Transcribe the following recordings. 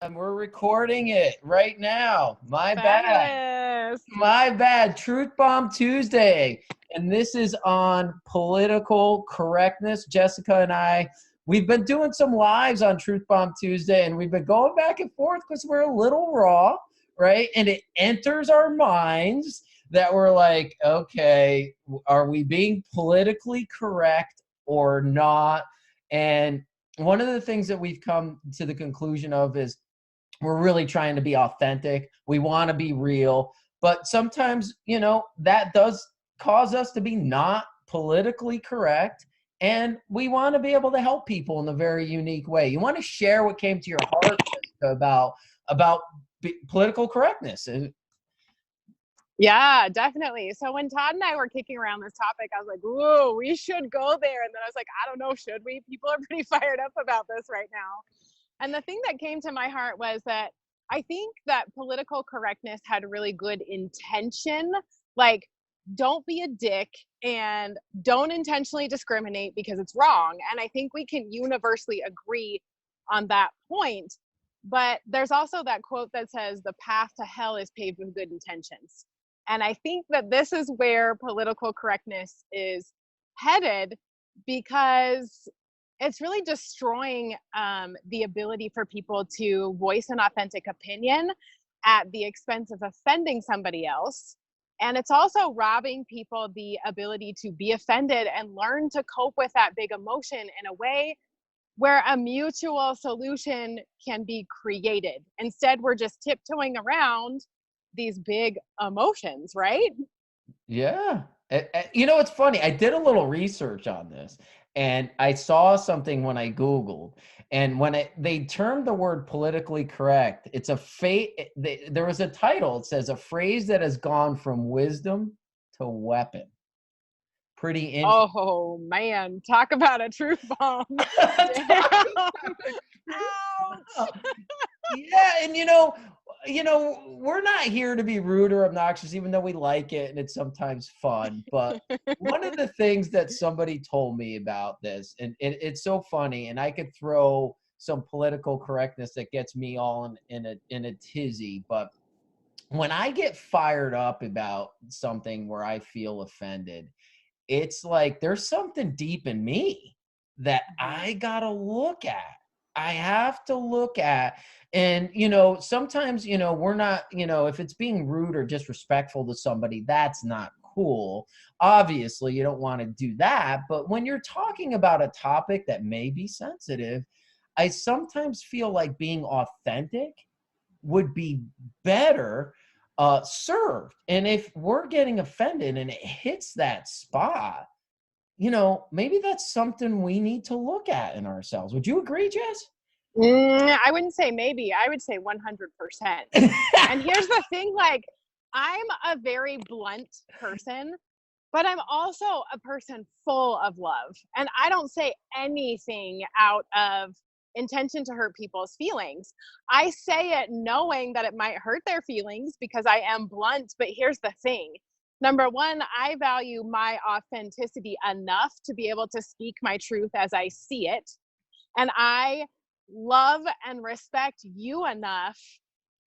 And we're recording it right now. My bad. Fabulous. My bad. Truth Bomb Tuesday. And this is on political correctness. Jessica and we've been doing some lives on Truth Bomb Tuesday, and we've been going back and forth because we're a little raw, right? And it enters our minds that we're like, okay, are we being politically correct or not? And one of the things that we've come to the conclusion of is we're really trying to be authentic. We want to be real, but sometimes, that does cause us to be not politically correct. And we want to be able to help people in a very unique way. You want to share what came to your heart about political correctness. Yeah, definitely. So when Todd and I were kicking around this topic, I was like, "Whoa, we should go there." And then I was like, "I don't know, should we? People are pretty fired up about this right now." And the thing that came to my heart was that I think that political correctness had really good intention. Like, don't be a dick and don't intentionally discriminate because it's wrong. And I think we can universally agree on that point. But there's also that quote that says, "The path to hell is paved with good intentions." And I think that this is where political correctness is headed, because it's really destroying the ability for people to voice an authentic opinion at the expense of offending somebody else. And it's also robbing people the ability to be offended and learn to cope with that big emotion in a way where a mutual solution can be created. Instead, we're just tiptoeing around these big emotions, right? Yeah. It's funny. I did a little research on this, and I saw something when I Googled, and when they termed the word politically correct, it's there was a title. It says a phrase that has gone from wisdom to weapon. Pretty interesting. Oh man, talk about a truth bomb. Ouch. Yeah, and we're not here to be rude or obnoxious, even though we like it and it's sometimes fun. But one of the things that somebody told me about this, and it's so funny, and I could throw some political correctness that gets me all in a tizzy, but when I get fired up about something where I feel offended, it's like there's something deep in me that I gotta look at. I have to look at. And, sometimes, we're not, if it's being rude or disrespectful to somebody, that's not cool. Obviously, you don't want to do that. But when you're talking about a topic that may be sensitive, I sometimes feel like being authentic would be better served. And if we're getting offended and it hits that spot, maybe that's something we need to look at in ourselves. Would you agree, Jess? I wouldn't say maybe. I would say 100%. And here's the thing, like, I'm a very blunt person, but I'm also a person full of love. And I don't say anything out of intention to hurt people's feelings. I say it knowing that it might hurt their feelings because I am blunt. But here's the thing. Number one, I value my authenticity enough to be able to speak my truth as I see it. And I love and respect you enough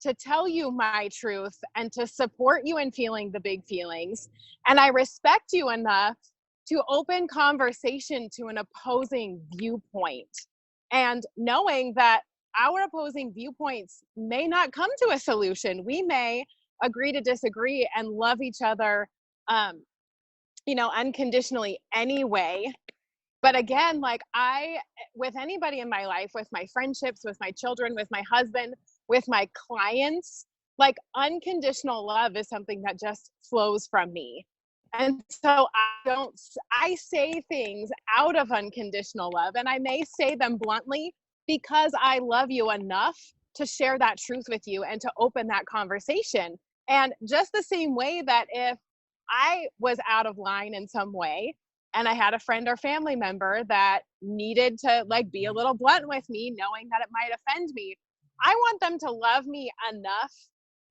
to tell you my truth and to support you in feeling the big feelings. And I respect you enough to open conversation to an opposing viewpoint. And knowing that our opposing viewpoints may not come to a solution. We may agree to disagree and love each other, unconditionally anyway. But again, like, with anybody in my life, with my friendships, with my children, with my husband, with my clients, like, unconditional love is something that just flows from me. And so I say things out of unconditional love, and I may say them bluntly because I love you enough to share that truth with you and to open that conversation. And just the same way that if I was out of line in some way and I had a friend or family member that needed to, like, be a little blunt with me, knowing that it might offend me, I want them to love me enough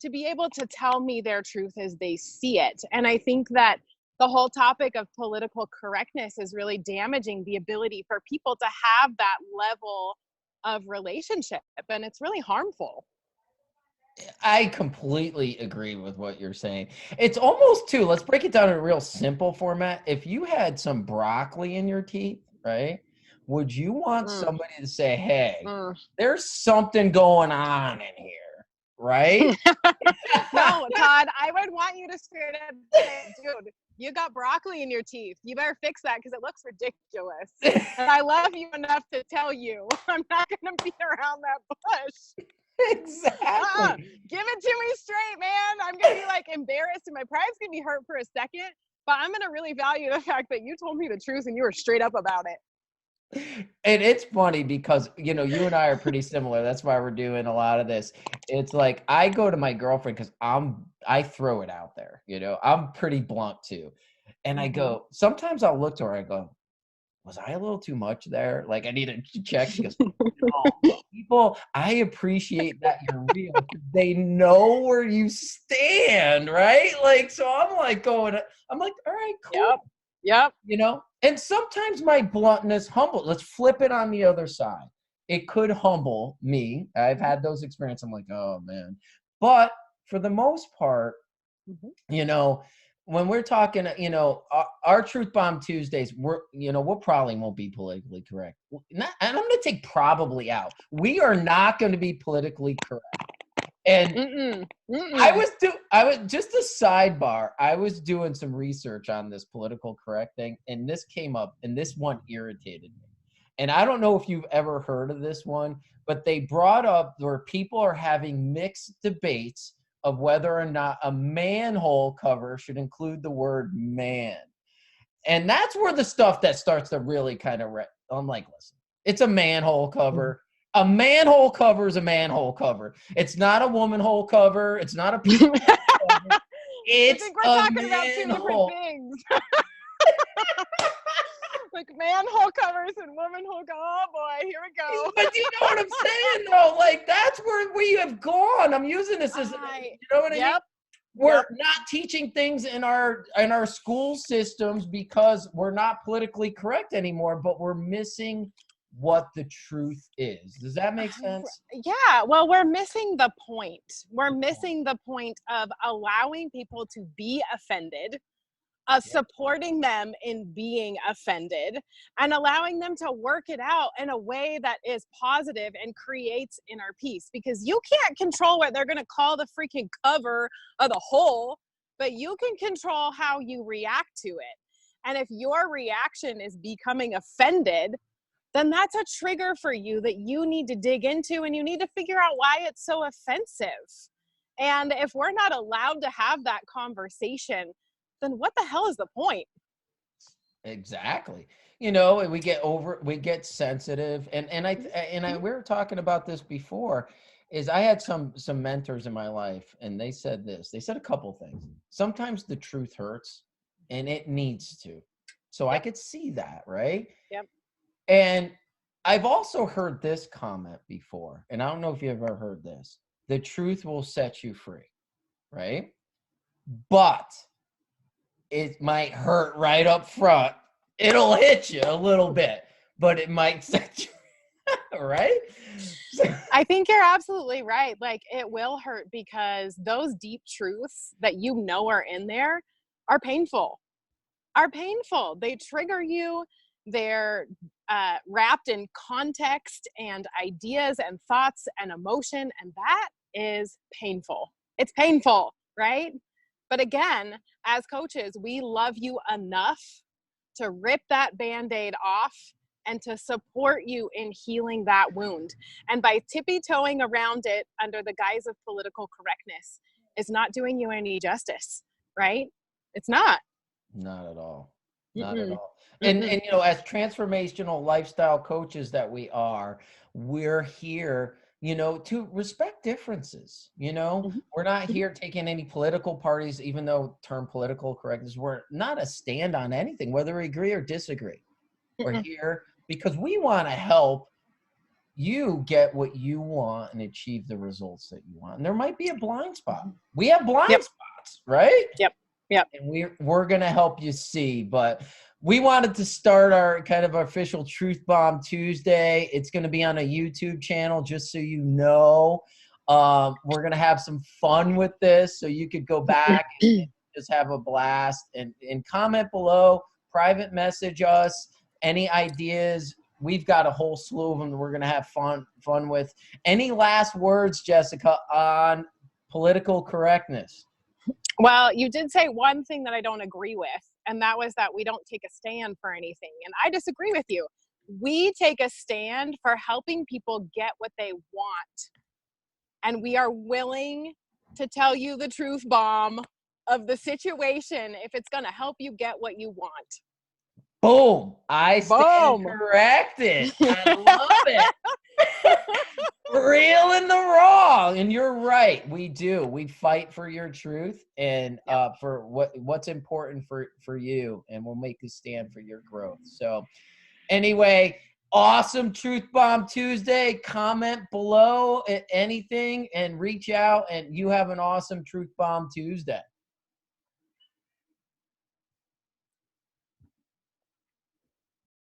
to be able to tell me their truth as they see it. And I think that the whole topic of political correctness is really damaging the ability for people to have that level of relationship, and it's really harmful. I completely agree with what you're saying. It's almost too, let's break it down in a real simple format. If you had some broccoli in your teeth, right? Would you want somebody to say, hey, there's something going on in here, right? No, Todd, I would want you to straight up say, dude, you got broccoli in your teeth. You better fix that because it looks ridiculous. And I love you enough to tell you I'm not going to beat around that bush. Exactly. Give it to me straight, man. I'm going to be like embarrassed and my pride's going to be hurt for a second, but I'm going to really value the fact that you told me the truth and you were straight up about it. And it's funny because, you know, you and I are pretty similar. That's why we're doing a lot of this. It's like I go to my girlfriend because I throw it out there, you know, I'm pretty blunt too. And I go, sometimes I'll look to her, I go, was I a little too much there? Like I need to check. She goes, no, people, I appreciate that you're real. They know where you stand, right? Like, so I'm like, all right, cool. Yep. You know, and sometimes my bluntness humble. Let's flip it on the other side. It could humble me. I've had those experiences. I'm like, oh man. But for the most part, you know, when we're talking, you know, our Truth Bomb Tuesdays, we'll probably won't be politically correct. And I'm going to take probably out. We are not going to be politically correct. And I was just a sidebar. I was doing some research on this political correct thing, and this came up, and this one irritated me. And I don't know if you've ever heard of this one, but they brought up where people are having mixed debates of whether or not a manhole cover should include the word man. And that's where the stuff that starts to really kind of, I'm like, listen, it's a manhole cover. A manhole cover is a manhole cover. It's not a woman hole cover. It's not a people cover. It's I think we're talking about two different things. Like manhole covers and woman hole cover. Oh boy, here we go. But you know what I'm saying though? Like that's where we have gone. I'm using this as, you know what I mean? We're not teaching things in our school systems because we're not politically correct anymore, but we're missing what the truth is. Does that make sense? Yeah, well, we're missing the point. We're missing the point of allowing people to be offended, supporting them in being offended, and allowing them to work it out in a way that is positive and creates inner peace. Because you can't control what they're going to call the freaking cover of the hole, but you can control how you react to it. And if your reaction is becoming offended, then that's a trigger for you that you need to dig into, and you need to figure out why it's so offensive. And if we're not allowed to have that conversation, then what the hell is the point? Exactly. You know, we get sensitive, and we were talking about this before. Is I had some mentors in my life, and they said this. They said a couple things. Sometimes the truth hurts, and it needs to. So I could see that, right? Yep. And I've also heard this comment before, and I don't know if you've ever heard this. The truth will set you free, right? But it might hurt right up front. It'll hit you a little bit, but it might set you right? I think you're absolutely right. Like it will hurt because those deep truths that you know are in there are painful. They trigger you. They're wrapped in context and ideas and thoughts and emotion, and that is painful. It's painful, right? But again, as coaches, we love you enough to rip that Band-Aid off and to support you in healing that wound. And by tippy-toeing around it under the guise of political correctness is not doing you any justice, right? It's not. Not at all. Not at all. And you know, as transformational lifestyle coaches that we are, we're here, you know, to respect differences. You know, we're not here taking any political parties, even though term political correctness, we're not a stand on anything, whether we agree or disagree. We're here because we want to help you get what you want and achieve the results that you want. And there might be a blind spot. We have blind spots, right? Yep. And we're going to help you see, but we wanted to start our kind of official Truth Bomb Tuesday. It's going to be on a YouTube channel, just so you know. We're going to have some fun with this, so you could go back and just have a blast. And comment below, private message us, any ideas. We've got a whole slew of them that we're going to have fun with. Any last words, Jessica, on political correctness? Well, you did say one thing that I don't agree with, and that was that we don't take a stand for anything. And I disagree with you. We take a stand for helping people get what they want. And we are willing to tell you the truth bomb of the situation if it's going to help you get what you want. Boom. I stand Boom. corrected. I love it. Real in the wrong. And you're right. We do. We fight for your truth and for what's important for you. And we'll make a stand for your growth. So anyway, awesome Truth Bomb Tuesday. Comment below anything and reach out, and you have an awesome Truth Bomb Tuesday.